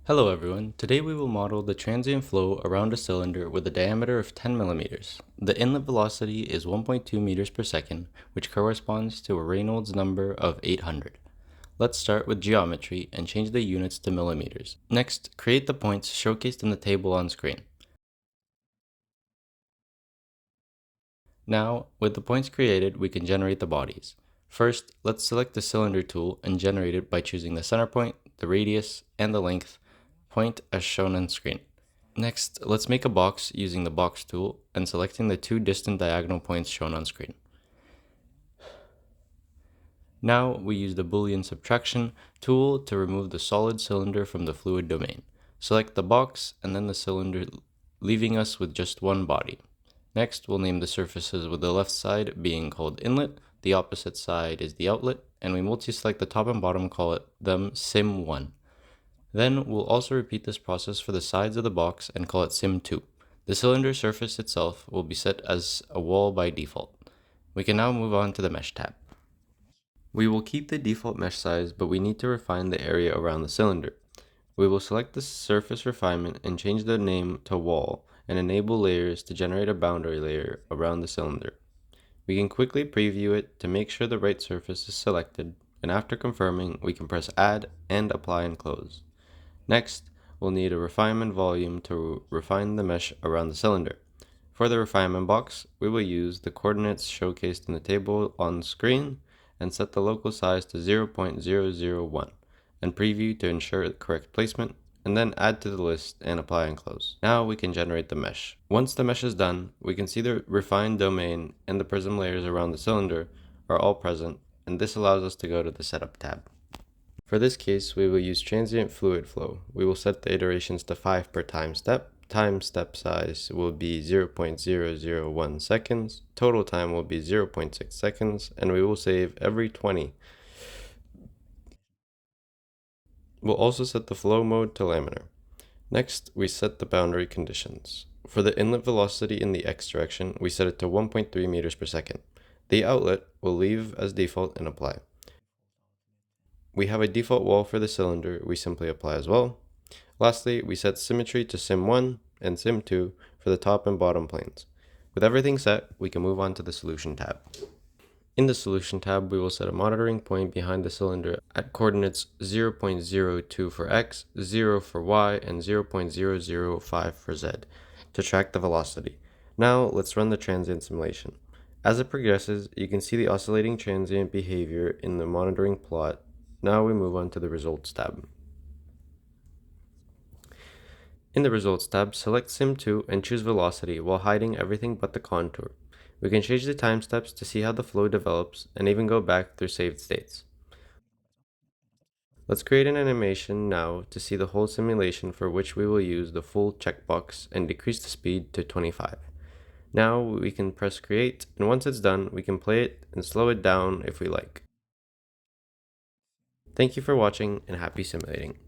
Hello everyone, today we will model the transient flow around a cylinder with a diameter of 10 millimeters. The inlet velocity is 1.2 meters per second, which corresponds to a Reynolds number of 800. Let's start with geometry and change the units to millimeters. Next, create the points showcased in the table on screen. Now, with the points created, we can generate the bodies. First, let's select the cylinder tool and generate it by choosing the center point, the radius, and the length point as shown on screen. Next, let's make a box using the box tool and selecting the two distant diagonal points shown on screen. Now we use the Boolean subtraction tool to remove the solid cylinder from the fluid domain. Select the box and then the cylinder, leaving us with just one body. Next, we'll name the surfaces with the left side being called inlet, the opposite side is the outlet, and we multi-select the top and bottom, call them sim1. Then we'll also repeat this process for the sides of the box and call it sim2. The cylinder surface itself will be set as a wall by default. We can now move on to the mesh tab. We will keep the default mesh size, but we need to refine the area around the cylinder. We will select the surface refinement and change the name to wall and enable layers to generate a boundary layer around the cylinder. We can quickly preview it to make sure the right surface is selected, and after confirming, we can press add and apply and close. Next, we'll need a refinement volume to refine the mesh around the cylinder. For the refinement box, we will use the coordinates showcased in the table on screen and set the local size to 0.001 and preview to ensure correct placement, and then add to the list and apply and close. Now we can generate the mesh. Once the mesh is done, we can see the refined domain and the prism layers around the cylinder are all present, and this allows us to go to the setup tab. For this case, we will use transient fluid flow. We will set the iterations to 5 per time step. Time step size will be 0.001 seconds. Total time will be 0.6 seconds, and we will save every 20. We'll also set the flow mode to laminar. Next, we set the boundary conditions. For the inlet velocity in the x direction, we set it to 1.3 meters per second. The outlet will leave as default and apply. We have a default wall for the cylinder, we simply apply as well. Lastly, we set symmetry to sim1 and sim2 for the top and bottom planes. With everything set, we can move on to the solution tab. In the solution tab, we will set a monitoring point behind the cylinder at coordinates 0.02 for x, 0 for y, and 0.005 for z to track the velocity. Now let's run the transient simulation. As it progresses, you can see the oscillating transient behavior in the monitoring plot. Now we move on to the results tab. In the results tab, select sim2 and choose velocity while hiding everything but the contour. We can change the time steps to see how the flow develops and even go back through saved states. Let's create an animation now to see the whole simulation, for which we will use the full checkbox and decrease the speed to 25. Now we can press create, and once it's done, we can play it and slow it down if we like. Thank you for watching and happy simulating.